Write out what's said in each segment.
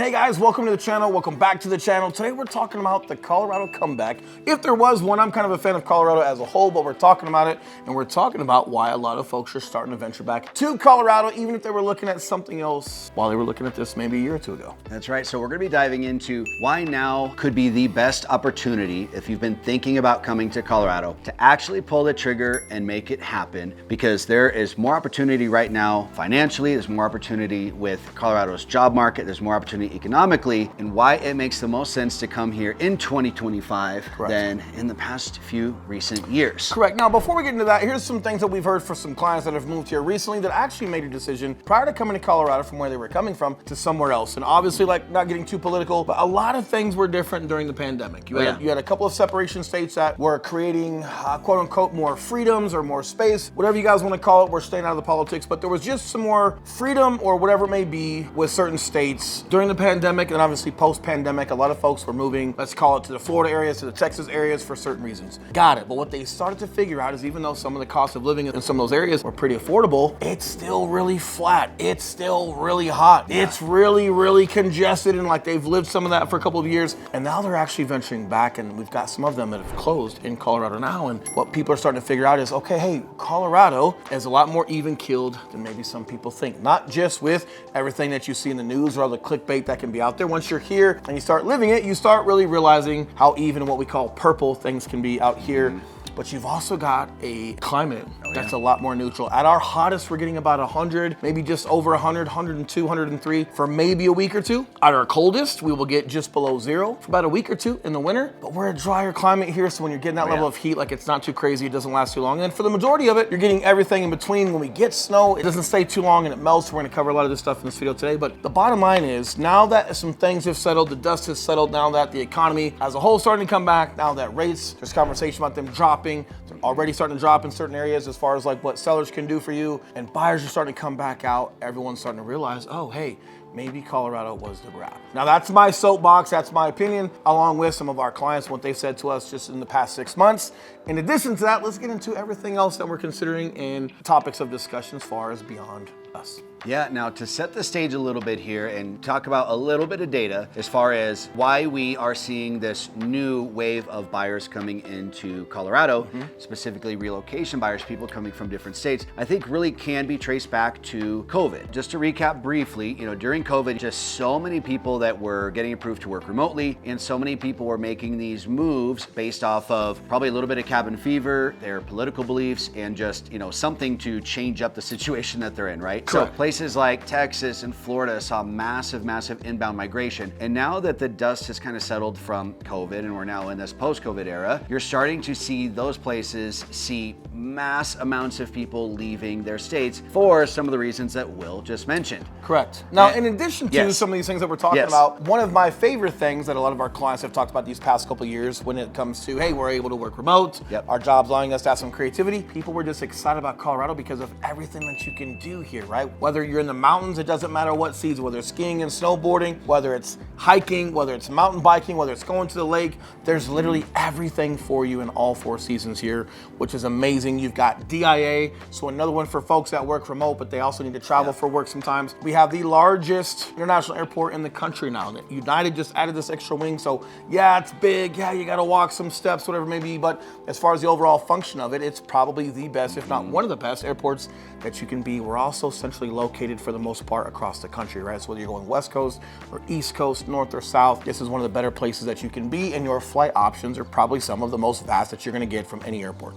Hey guys, welcome to the channel. Welcome back to the channel. Today we're talking about the Colorado comeback. If there was one, I'm kind of a fan of Colorado as a whole, but we're talking about it, and we're talking about why a lot of folks are starting to venture back to Colorado, even if they were looking at something else while they were looking at this maybe a year or two ago. That's right. So we're going to be diving into why now could be the best opportunity if you've been thinking about coming to Colorado to actually pull the trigger and make it happen, because there is more opportunity right now financially, there's more opportunity with Colorado's job market, there's more opportunity economically, and why it makes the most sense to come here in 2025 Correct. than in the past few recent years. Correct. Now, before we get into that, here's some things that we've heard for some clients that have moved here recently that actually made a decision prior to coming to Colorado from where they were coming from to somewhere else. And obviously, like, not getting too political, but a lot of things were different during the pandemic. You had a couple of separation states that were creating quote unquote more freedoms or more space, whatever you guys want to call it. We're staying out of the politics, but there was just some more freedom or whatever it may be with certain states during the pandemic, and obviously post-pandemic. A lot of folks were moving, let's call it, to the Florida areas, to the Texas areas for certain reasons. Got it. But what they started to figure out is even though some of the cost of living in some of those areas were pretty affordable, it's still really flat. It's still really hot. Yeah. It's really, really congested, and like they've lived some of that for a couple of years, and now they're actually venturing back, and we've got some of them that have closed in Colorado now. And what people are starting to figure out is, okay, hey, Colorado is a lot more even-keeled than maybe some people think. Not just with everything that you see in the news or all the clickbait that can be out there. Once you're here and you start living it, you start really realizing how even what we call purple things can be out here. But you've also got a climate that's a lot more neutral. At our hottest, we're getting about 100, maybe just over 100, 102, 103 for maybe a week or two. At our coldest, we will get just below 0 for about a week or two in the winter. But we're a drier climate here, so when you're getting that level of heat, like, it's not too crazy, it doesn't last too long. And for the majority of it, you're getting everything in between. When we get snow, it doesn't stay too long and it melts. We're gonna cover a lot of this stuff in this video today. But the bottom line is, now that some things have settled, the dust has settled, now that the economy as a whole is starting to come back, now that rates, there's conversation about them dropping. They're already starting to drop in certain areas as far as like what sellers can do for you, and buyers are starting to come back out. Everyone's starting to realize, oh, hey, maybe Colorado was the grab. Now that's my soapbox, that's my opinion, along with some of our clients, what they've said to us just in the past 6 months. In addition to that, let's get into everything else that we're considering in topics of discussion as far as beyond us. Yeah, now to set the stage a little bit here and talk about a little bit of data as far as why we are seeing this new wave of buyers coming into Colorado, specifically relocation buyers, people coming from different states, I think really can be traced back to COVID. Just to recap briefly, during COVID, just so many people that were getting approved to work remotely, and so many people were making these moves based off of probably a little bit of cabin fever, their political beliefs, and just, something to change up the situation that they're in, right? Correct. So places like Texas and Florida saw massive inbound migration. And now that the dust has kind of settled from COVID and we're now in this post-COVID era, you're starting to see those places see mass amounts of people leaving their states for some of the reasons that Will just mentioned. Correct. Now, in addition to some of these things that we're talking about, one of my favorite things that a lot of our clients have talked about these past couple of years when it comes to, hey, we're able to work remote, our jobs allowing us to have some creativity, people were just excited about Colorado because of everything that you can do here, right? Whether you're in the mountains, it doesn't matter what season, whether it's skiing and snowboarding, whether it's hiking, whether it's mountain biking, whether it's going to the lake, there's literally everything for you in all 4 seasons here, which is amazing. You've got DIA, so another one for folks that work remote, but they also need to travel for work sometimes. We have the largest international airport in the country now. United just added this extra wing, so yeah, it's big, yeah, you gotta walk some steps, whatever it may be, but as far as the overall function of it, it's probably the best, if not one of the best airports that you can be. We're also centrally located for the most part across the country, right? So whether you're going West Coast or East Coast, North or South, this is one of the better places that you can be, and your flight options are probably some of the most vast that you're gonna get from any airport.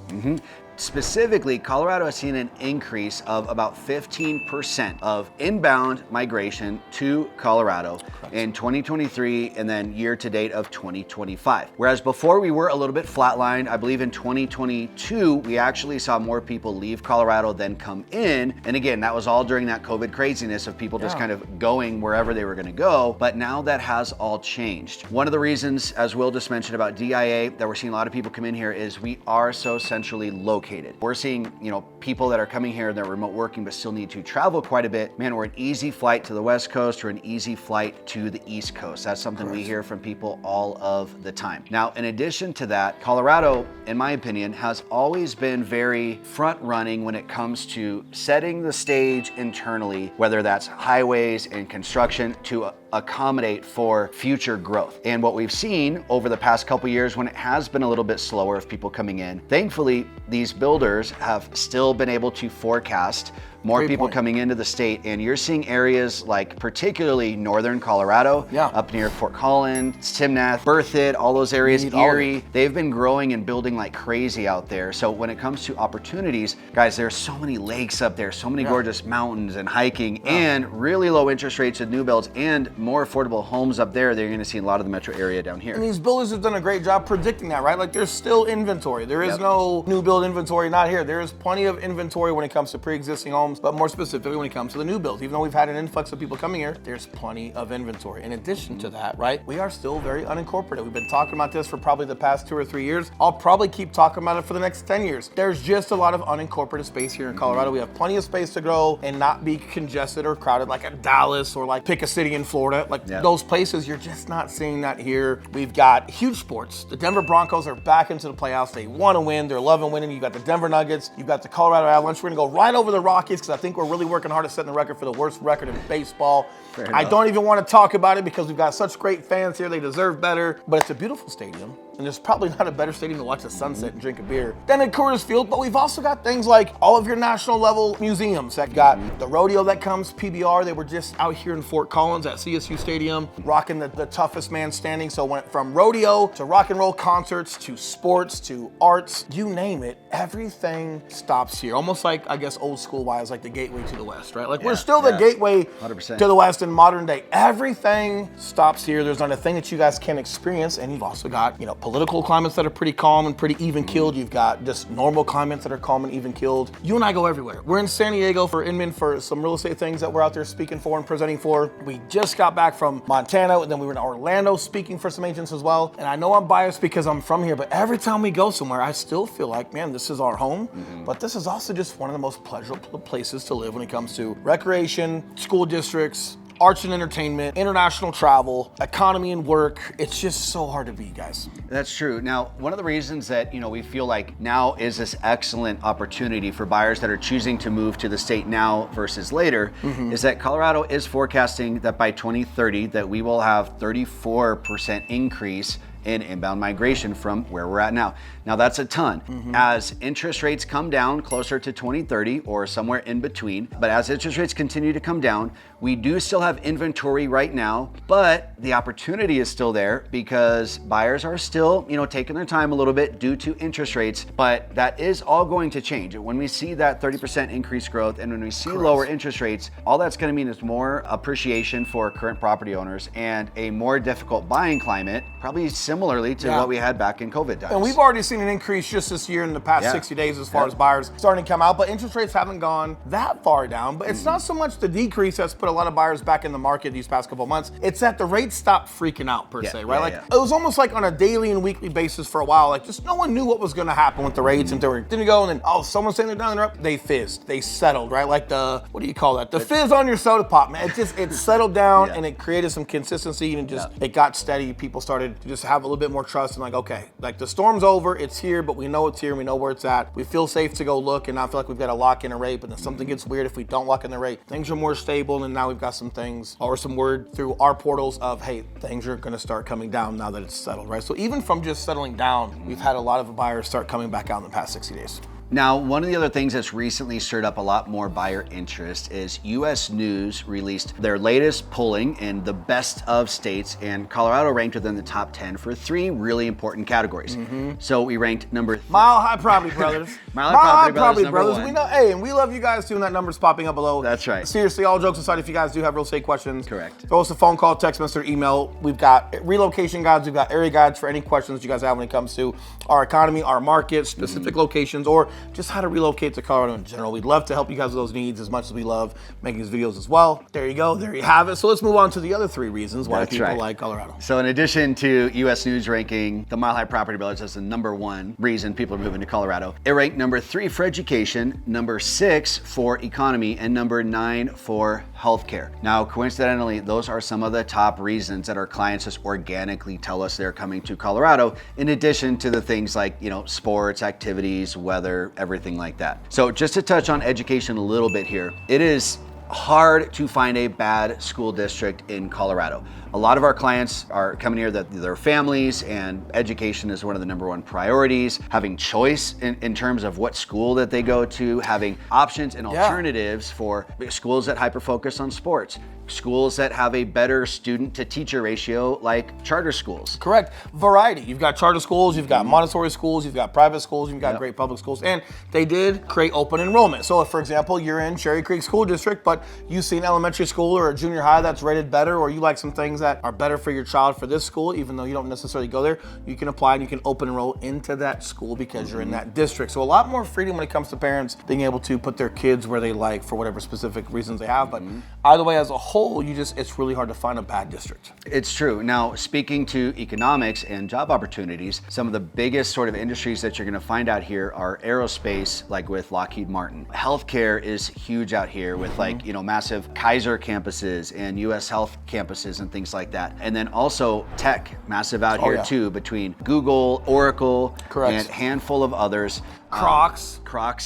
Specifically, Colorado has seen an increase of about 15% of inbound migration to Colorado in 2023 and then year to date of 2025. Whereas before we were a little bit flatlined, I believe in 2022, we actually saw more people leave Colorado than come in. And again, that was all during that COVID craziness of people just kind of going wherever they were gonna go. But now that has all changed. One of the reasons, as Will just mentioned about DIA, that we're seeing a lot of people come in here is we are so centrally located. We're seeing, people that are coming here and they're remote working but still need to travel quite a bit. Man, we're an easy flight to the West Coast or an easy flight to the East Coast. That's something we hear from people all of the time. Now, in addition to that, Colorado, in my opinion, has always been very front running when it comes to setting the stage internally, whether that's highways and construction, to accommodate for future growth. And what we've seen over the past couple years when it has been a little bit slower of people coming in, thankfully, these builders have still been able to forecast more Great people point. coming into the state, and you're seeing areas like particularly northern Colorado, up near Fort Collins, Timnath, Berthoud, all those areas, Erie. They've been growing and building like crazy out there. So when it comes to opportunities, guys, there's so many lakes up there, so many gorgeous mountains and hiking, and really low interest rates with new builds and more affordable homes up there that you're gonna see in a lot of the metro area down here. And these builders have done a great job predicting that, right? Like there's still inventory. There is no new build inventory, not here. There is plenty of inventory when it comes to pre-existing homes, but more specifically when it comes to the new builds. Even though we've had an influx of people coming here, there's plenty of inventory. In addition to that, right, we are still very unincorporated. We've been talking about this for probably the past 2 or 3 years. I'll probably keep talking about it for the next 10 years. There's just a lot of unincorporated space here in Colorado. We have plenty of space to grow and not be congested or crowded like at Dallas or like pick a city in Florida. Like those places, you're just not seeing that here. We've got huge sports. The Denver Broncos are back into the playoffs. They want to win. They're loving winning. You've got the Denver Nuggets. You've got the Colorado Avalanche. We're going to go right over the Rockies because I think we're really working hard at setting the record for the worst record in baseball. I don't even want to talk about it because we've got such great fans here. They deserve better. But it's a beautiful stadium. And there's probably not a better stadium to watch the sunset and drink a beer than at Coors Field. But we've also got things like all of your national level museums that got the rodeo that comes, PBR. They were just out here in Fort Collins at CSU Stadium, rocking the toughest man standing. So went from rodeo to rock and roll concerts to sports to arts, you name it, everything stops here. Almost like, I guess, old school wise, like the gateway to the West, right? Like we're still the gateway 100%. to the West in modern day. Everything stops here. There's not a thing that you guys can experience. And you've also got, political climates that are pretty calm and pretty even keeled. You've got just normal climates that are calm and even keeled. You and I go everywhere. We're in San Diego for Inman for some real estate things that we're out there speaking for and presenting for. We just got back from Montana, and then we were in Orlando speaking for some agents as well. And I know I'm biased because I'm from here, but every time we go somewhere, I still feel like, man, this is our home. But this is also just one of the most pleasurable places to live when it comes to recreation, school districts, arts and entertainment, international travel, economy and work. It's just so hard to beat, guys. That's true. Now, one of the reasons that, we feel like now is this excellent opportunity for buyers that are choosing to move to the state now versus later is that Colorado is forecasting that by 2030 that we will have 34% increase in inbound migration from where we're at now. Now that's a ton. As interest rates come down closer to 2030 or somewhere in between, but as interest rates continue to come down, we do still have inventory right now, but the opportunity is still there because buyers are still, taking their time a little bit due to interest rates, but that is all going to change. When we see that 30% increased growth and when we see lower interest rates, all that's gonna mean is more appreciation for current property owners and a more difficult buying climate, probably similarly to what we had back in COVID times. And we've already seen an increase just this year in the past 60 days as far as buyers starting to come out, but interest rates haven't gone that far down. But it's not so much the decrease that's put a lot of buyers back in the market these past couple of months. It's that the rates stopped freaking out per se, right? It was almost like on a daily and weekly basis for a while, like just no one knew what was gonna happen with the rates and they were didn't go, and then someone's saying they're down, they're up, they fizzed, they settled, right? Like the, what do you call that? The fizz on your soda pop, man. It settled down and it created some consistency and it got steady. People started to just have a little bit more trust and like, okay, like the storm's over, it's here, but we know it's here, we know where it's at. We feel safe to go look and not feel like we've got to lock in a rate, but then something gets weird if we don't lock in the rate. Things are more stable, and now we've got some things or some word through our portals of, hey, things are going to start coming down now that it's settled, right? So even from just settling down, we've had a lot of buyers start coming back out in the past 60 days. Now, one of the other things that's recently stirred up a lot more buyer interest is U.S. News released their latest polling in the best of states, and Colorado ranked within the top 10 for 3 really important categories. So we ranked number Mile High Property Brothers. Mile High Property Brothers. We know, hey, and we love you guys too, and that number's popping up below. That's right. Seriously, all jokes aside, if you guys do have real estate questions, correct, throw us a phone call, text message, or email. We've got relocation guides, we've got area guides for any questions you guys have when it comes to our economy, our market, specific locations, or just how to relocate to Colorado in general. We'd love to help you guys with those needs as much as we love making these videos as well. There you go, there you have it. So let's move on to the other 3 reasons why people like Colorado. So in addition to U.S. News ranking the Mile High Property Brothers as the #1 reason people are moving to Colorado, it ranked number 3 for education, number 6 for economy, and number 9 for healthcare. Now, coincidentally, those are some of the top reasons that our clients just organically tell us they're coming to Colorado, in addition to the things like, sports, activities, weather, everything like that. So just to touch on education a little bit here, it is hard to find a bad school district in Colorado. A lot of our clients are coming here that their families, and education is one of the #1 priorities. Having choice in terms of what school that they go to, having options and alternatives for schools that hyper-focus on sports, schools that have a better student to teacher ratio like charter schools. Correct. Variety. You've got charter schools, you've got Montessori schools, you've got private schools, you've got great public schools, and they did create open enrollment. So if, for example, you're in Cherry Creek School District, but you see an elementary school or a junior high that's rated better, or you like some things that are better for your child for this school, even though you don't necessarily go there, you can apply and you can open enroll into that school because you're in that district. So a lot more freedom when it comes to parents being able to put their kids where they like for whatever specific reasons they have. But either way, as a whole, it's really hard to find a bad district. It's true. Now, speaking to economics and job opportunities, some of the biggest sort of industries that you're going to find out here are aerospace, like with Lockheed Martin. Healthcare is huge out here with massive Kaiser campuses and US Health campuses and things like that. And then also tech, massive out here too, between Google, Oracle, and a handful of others. Crocs.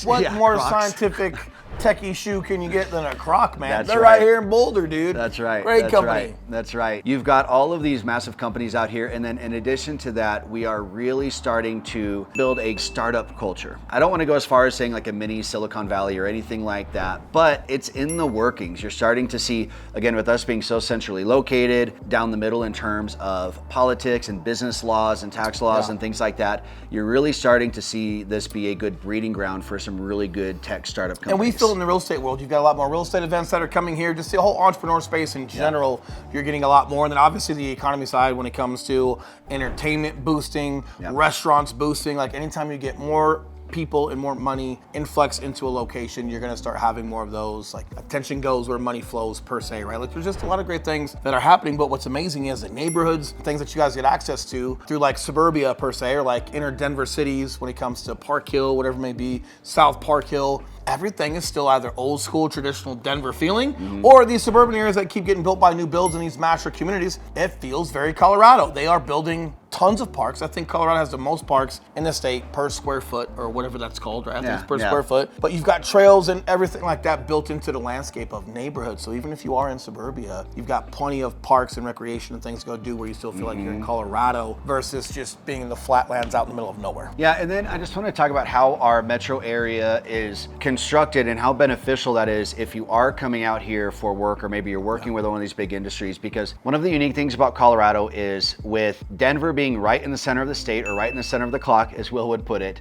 What more Crocs. Scientific techie shoe can you get than a Croc, man? That's They're right. right here in Boulder, dude. That's right. Great That's company. Right. That's right. You've got all of these massive companies out here, and then in addition to that, we are really starting to build a startup culture. I don't want to go as far as saying like a mini Silicon Valley or anything like that, but it's in the workings. You're starting to see, again, with us being so centrally located, down the middle in terms of politics and business laws and tax laws and things like that, you're really starting to see this be a good breeding ground for some really good tech startup companies. And we feel in the real estate world, you've got a lot more real estate events that are coming here. Just the whole entrepreneur space in general, you're getting a lot more. And then obviously the economy side when it comes to entertainment boosting, restaurants boosting. Like anytime you get more people and more money influx into a location, you're gonna start having more of those, like attention goes where money flows per se, right? Like there's just a lot of great things that are happening, but what's amazing is the neighborhoods, things that you guys get access to through like suburbia per se, or like inner Denver cities when it comes to Park Hill, whatever it may be, South Park Hill, everything is still either old school, traditional Denver feeling, or these suburban areas that keep getting built by new builds in these master communities, it feels very Colorado. They are building tons of parks. I think Colorado has the most parks in the state per square foot, or whatever that's called, right? I think it's per square foot. But you've got trails and everything like that built into the landscape of neighborhoods. So even if you are in suburbia, you've got plenty of parks and recreation and things to go do where you still feel like you're in Colorado versus just being in the flatlands out in the middle of nowhere. Yeah, and then I just want to talk about how our metro area is constructed and how beneficial that is if you are coming out here for work, or maybe you're working with one of these big industries. Because one of the unique things about Colorado is with Denver being right in the center of the state, or right in the center of the clock, as Will would put it,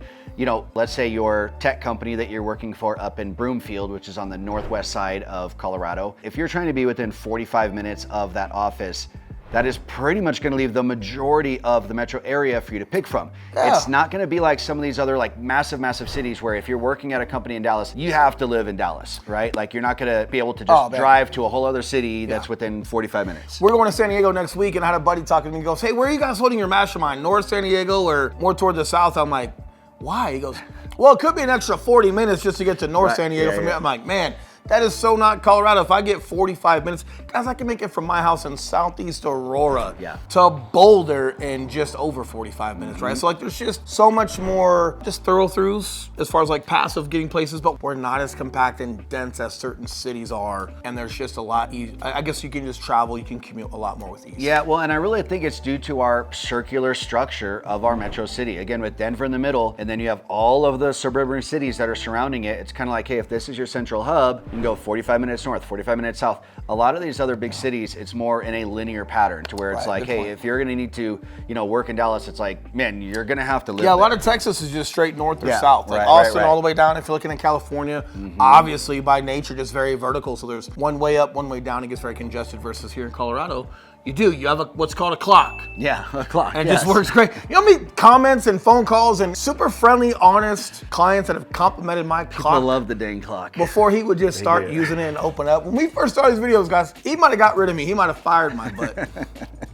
let's say your tech company that you're working for up in Broomfield, which is on the northwest side of Colorado, if you're trying to be within 45 minutes of that office, that is pretty much going to leave the majority of the metro area for you to pick from. It's not going to be like some of these other like massive cities where if you're working at a company in Dallas, you have to live in Dallas, right? Like you're not going to be able to just drive to a whole other city that's within 45 minutes. We're going to San Diego next week, and I had a buddy talking to me. He goes, "Hey, where are you guys holding your mastermind? North San Diego or more toward the south?" I'm like, "Why?" He goes, "Well, it could be an extra 40 minutes just to get to North San Diego from here." I'm like, "Man, that is so not Colorado. If I get 45 minutes, guys, I can make it from my house in Southeast Aurora to Boulder in just over 45 minutes, right?" So like there's just so much more just throughs as far as like passive getting places, but we're not as compact and dense as certain cities are. And there's just a lot easy. I guess you can just travel, you can commute a lot more with ease. Yeah, well, and I really think it's due to our circular structure of our metro city. Again, with Denver in the middle, and then you have all of the suburban cities that are surrounding it. It's kind of like, hey, if this is your central hub, you can go 45 minutes north, 45 minutes south. A lot of these other big cities, it's more in a linear pattern to where it's like, hey, if you're gonna need to, work in Dallas, it's like, man, you're gonna have to live there. A lot of Texas is just straight north or south. Like Austin all the way down. If you're looking at California, obviously by nature just very vertical. So there's one way up, one way down. It gets very congested versus here in Colorado. You have what's called a clock. Yeah, a clock. And it just works great. You know how many comments and phone calls and super friendly, honest clients that have complimented my clock? People love the dang clock. Before he would just start using it and open up. When we first started these videos, guys, he might have got rid of me. He might have fired my butt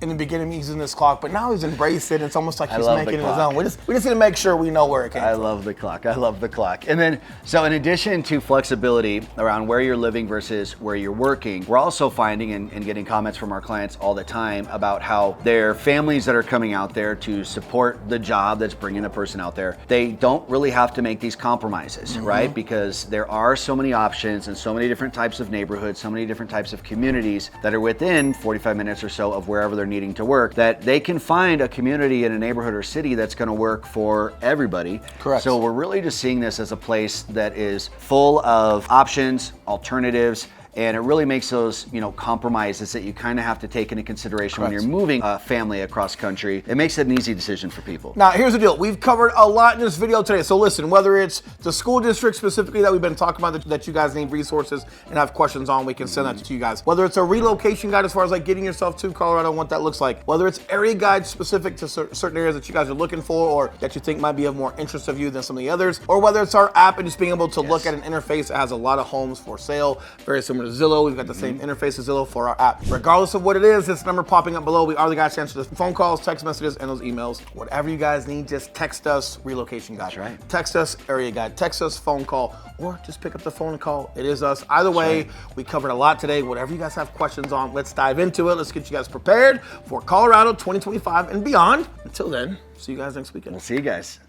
in the beginning using this clock, but now he's embraced it. It's almost like he's making it his own. We just need to make sure we know where it came from. I love the clock. I love the clock. And then, so in addition to flexibility around where you're living versus where you're working, we're also finding and getting comments from our clients all the time about how their families that are coming out there to support the job that's bringing the person out there, they don't really have to make these compromises, right? Because there are so many options and so many different types of neighborhoods, so many different types of communities that are within 45 minutes or so of wherever they're needing to work, that they can find a community in a neighborhood or city that's going to work for everybody. Correct. So we're really just seeing this as a place that is full of options, alternatives, and it really makes those, compromises that you kind of have to take into consideration when you're moving a family across country. It makes it an easy decision for people. Now, here's the deal. We've covered a lot in this video today. So listen, whether it's the school district specifically that we've been talking about that you guys need resources and have questions on, we can send that to you guys. Whether it's a relocation guide as far as like getting yourself to Colorado and what that looks like. Whether it's area guides specific to certain areas that you guys are looking for or that you think might be of more interest of you than some of the others. Or whether it's our app and just being able to look at an interface that has a lot of homes for sale, very similar to Zillow. We've got the same interface as Zillow for our app. Regardless of what it is, this number popping up below, we are the guys to answer the phone calls, text messages, and those emails. Whatever you guys need, just text us relocation guide. That's right. Text us area guide, text us phone call, or just pick up the phone and call. It is us. Either way, we covered a lot today. Whatever you guys have questions on, let's dive into it. Let's get you guys prepared for Colorado 2025 and beyond. Until then, see you guys next weekend. We'll see you guys.